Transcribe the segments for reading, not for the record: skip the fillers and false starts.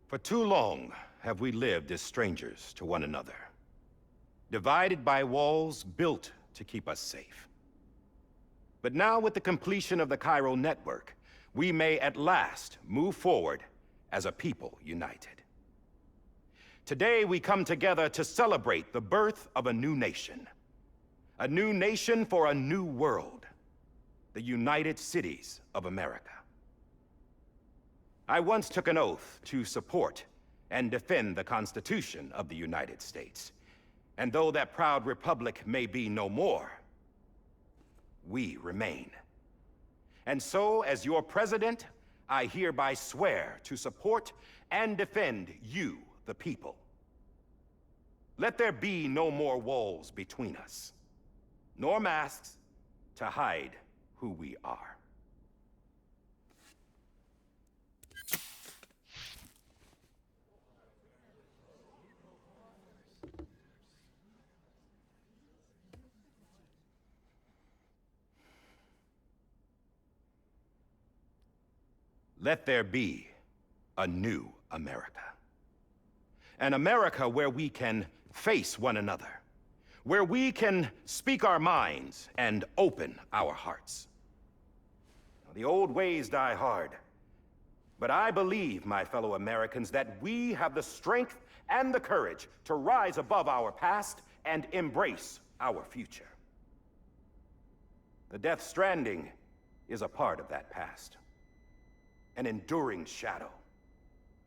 For too long have we lived as strangers to one another, divided by walls built to keep us safe. But now, with the completion of the Cairo network, we may at last move forward as a people united. Today, we come together to celebrate the birth of a new nation. A new nation for a new world. The United Cities of America. I once took an oath to support and defend the Constitution of the United States. And though that proud republic may be no more, we remain. And so, as your president, I hereby swear to support and defend you, the people. Let there be no more walls between us, nor masks to hide who we are. Let there be a new America. An America where we can face one another, where we can speak our minds and open our hearts. The old ways die hard, but I believe, my fellow Americans, that we have the strength and the courage to rise above our past and embrace our future. The Death Stranding is a part of that past. An enduring shadow,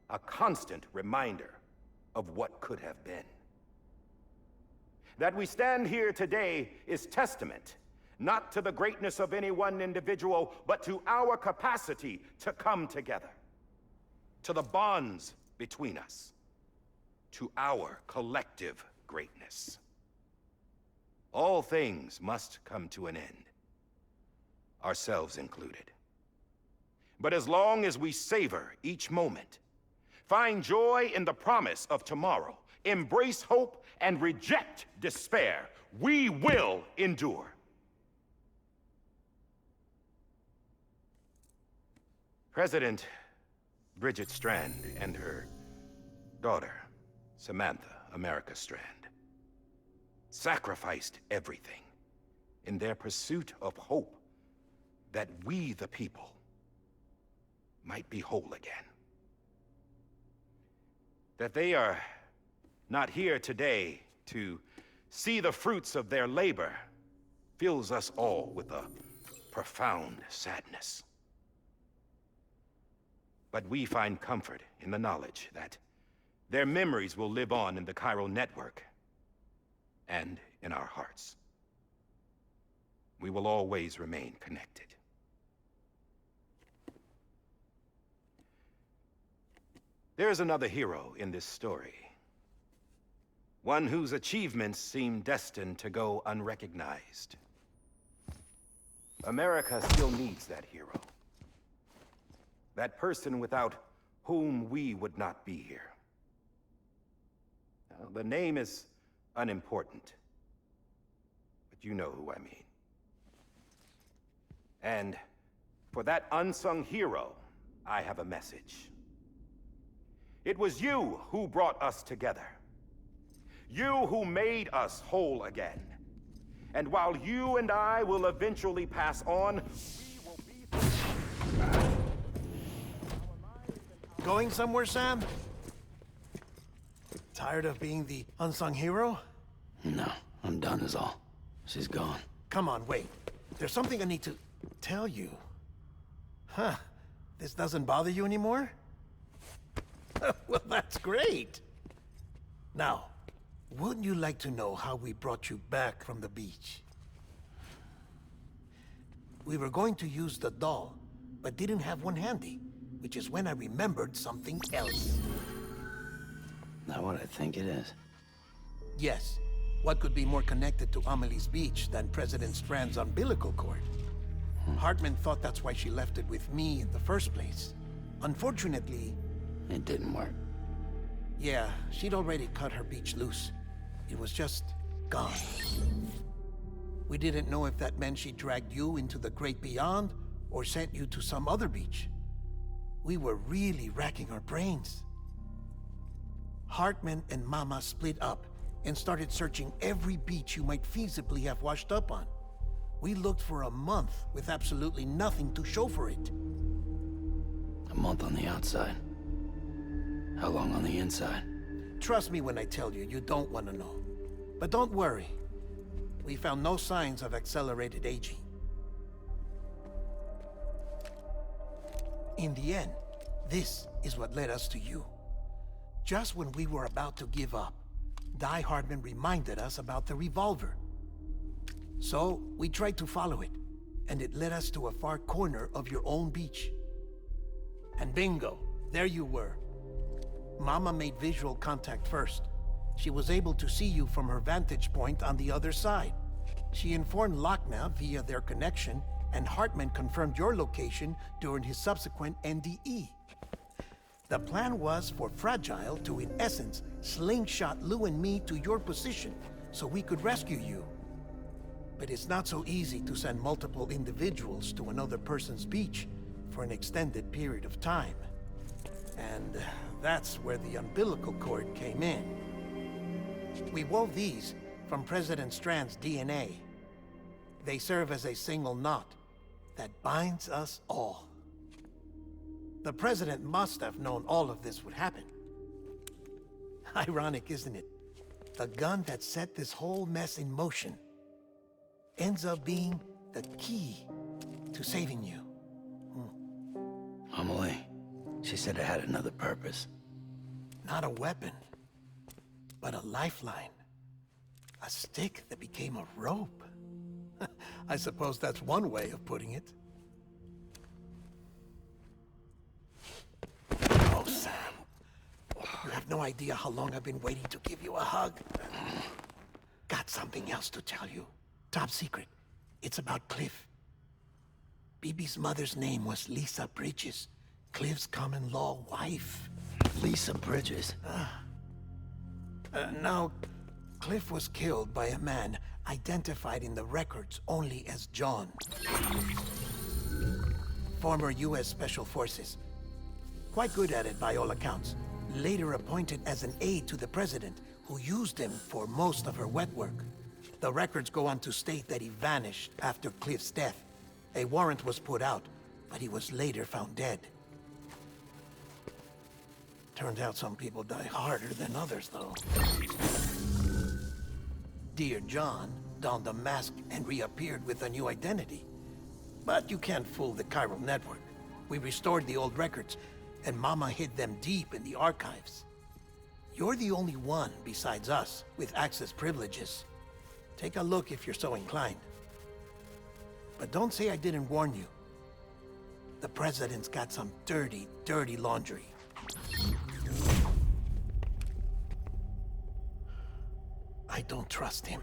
a constant reminder of what could have been. That we stand here today is testament, not to the greatness of any one individual, but to our capacity to come together, to the bonds between us, to our collective greatness. All things must come to an end, ourselves included. But as long as we savor each moment, find joy in the promise of tomorrow, embrace hope, and reject despair, we will endure. President Bridget Strand and her daughter, Samantha America Strand, sacrificed everything in their pursuit of hope that we, the people, might be whole again. That they are not here today to see the fruits of their labor fills us all with a profound sadness. But we find comfort in the knowledge that their memories will live on in the Cairo network and in our hearts. We will always remain connected. There is another hero in this story. One whose achievements seem destined to go unrecognized. America still needs that hero. That person without whom we would not be here. Now, the name is unimportant, but you know who I mean. And for that unsung hero, I have a message. It was you who brought us together. You who made us whole again. And while you and I will eventually pass on, we will be... Going somewhere, Sam? Tired of being the unsung hero? No, I'm done is all. She's gone. Come on, wait. There's something I need to tell you. Huh. This doesn't bother you anymore? Well, that's great. Now, wouldn't you like to know how we brought you back from the beach? We were going to use the doll, but didn't have one handy, which is when I remembered something else. Not what I think it is. Yes. What could be more connected to Amelie's beach than President Strand's umbilical cord? Hardman thought that's why she left it with me in the first place. Unfortunately... It didn't work. Yeah, she'd already cut her beach loose. It was just gone. We didn't know if that meant she dragged you into the great beyond, or sent you to some other beach. We were really racking our brains. Hardman and Mama split up and started searching every beach you might feasibly have washed up on. We looked for a month with absolutely nothing to show for it. A month on the outside. How long on the inside? Trust me when I tell you, you don't want to know. But don't worry. We found no signs of accelerated aging. In the end, this is what led us to you. Just when we were about to give up, Die Hardman reminded us about the revolver. So, we tried to follow it, and it led us to a far corner of your own beach. And bingo, there you were. Mama made visual contact first. She was able to see you from her vantage point on the other side. She informed Lochna via their connection, and Hardman confirmed your location during his subsequent NDE. The plan was for Fragile to, in essence, slingshot Lou and me to your position so we could rescue you. But it's not so easy to send multiple individuals to another person's beach for an extended period of time. And that's where the umbilical cord came in. We wove these from President Strand's DNA. They serve as a single knot that binds us all. The President must have known all of this would happen. Ironic, isn't it? The gun that set this whole mess in motion ends up being the key to saving you. Amelie, she said it had another purpose. Not a weapon, but a lifeline. A stick that became a rope. I suppose that's one way of putting it. Oh, Sam. You have no idea how long I've been waiting to give you a hug. Got something else to tell you. Top secret. It's about Cliff. BB's mother's name was Lisa Bridges, Cliff's common-law wife. Lisa Bridges? Now, Cliff was killed by a man identified in the records only as John. Former U.S. Special Forces. Quite good at it by all accounts. Later appointed as an aide to the president, who used him for most of her wet work. The records go on to state that he vanished after Cliff's death. A warrant was put out, but he was later found dead. Turns out some people die harder than others, though. Dear John donned a mask and reappeared with a new identity. But you can't fool the chiral network. We restored the old records, and Mama hid them deep in the archives. You're the only one, besides us, with access privileges. Take a look if you're so inclined. But don't say I didn't warn you. The president's got some dirty, dirty laundry. I don't trust him,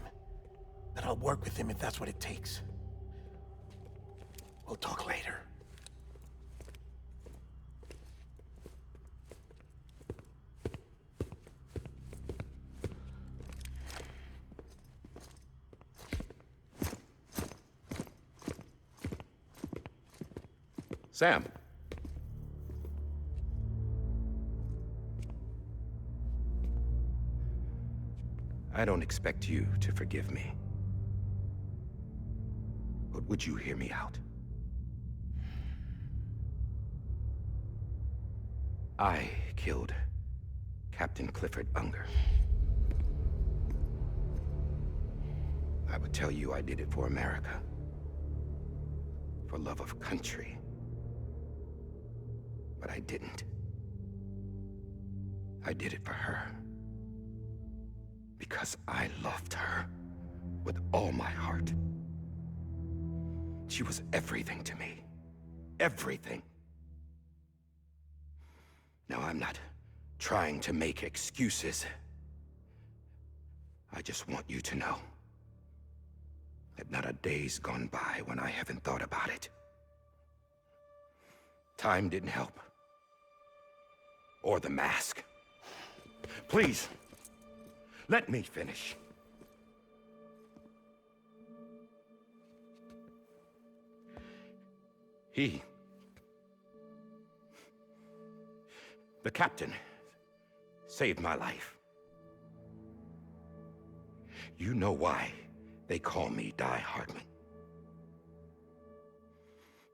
but I'll work with him if that's what it takes. We'll talk later. Sam. I don't expect you to forgive me. But would you hear me out? I killed Captain Clifford Unger. I would tell you I did it for America. For love of country. But I didn't. I did it for her. Because I loved her with all my heart. She was everything to me. Everything. Now, I'm not trying to make excuses. I just want you to know that not a day's gone by when I haven't thought about it. Time didn't help. Or the mask. Please, let me finish. The captain saved my life. You know why they call me Die Hardman?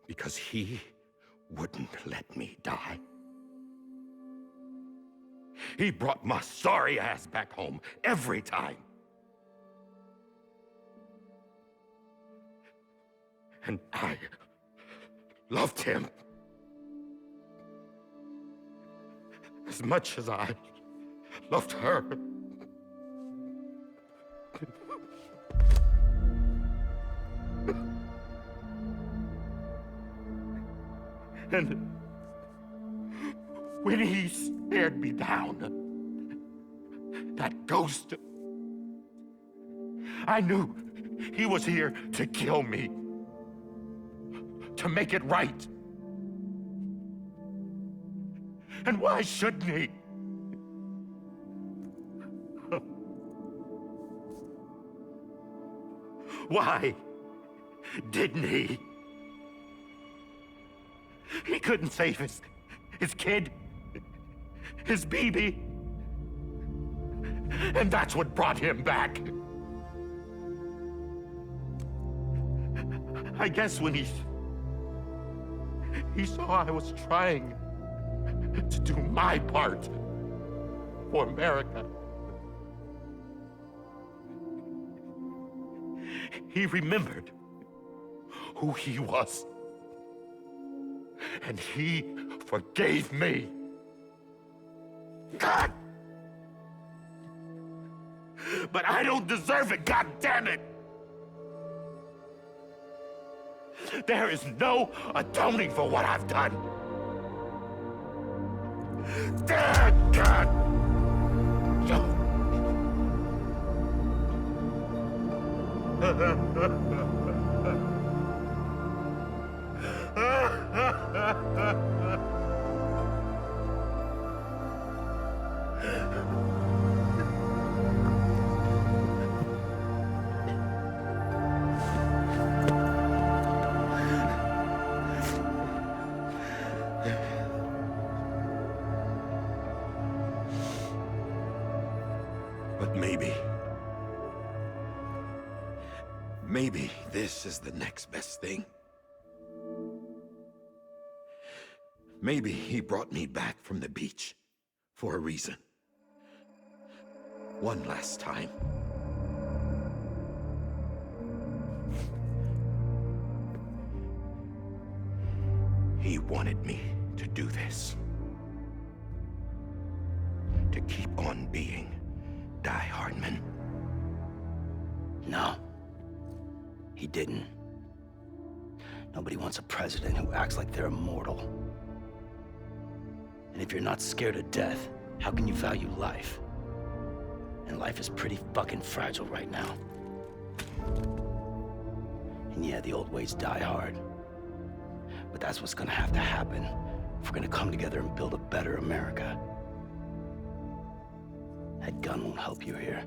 Because he wouldn't let me die. He brought my sorry ass back home every time. And I loved him as much as I loved her. And when he stared me down, that ghost, I knew he was here to kill me, to make it right. And why shouldn't he? Why didn't he? He couldn't save his kid, his baby. And that's what brought him back. I guess when he saw I was trying to do my part for America, he remembered who he was. And he forgave me. God! But I don't deserve it, God damn it! There is no atoning for what I've done. Damn, God! But maybe this is the next best thing. Maybe he brought me back from the beach for a reason. One last time. He wanted me to do this. To keep on being Die Hardman. No. He didn't. Nobody wants a president who acts like they're immortal. And if you're not scared of death, how can you value life? And life is pretty fucking fragile right now. And yeah, the old ways die hard. But that's what's gonna have to happen if we're gonna come together and build a better America. That gun won't help you here.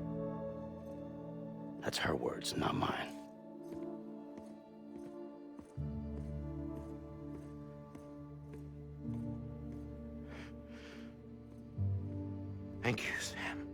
That's her words, not mine. Thank you, Sam.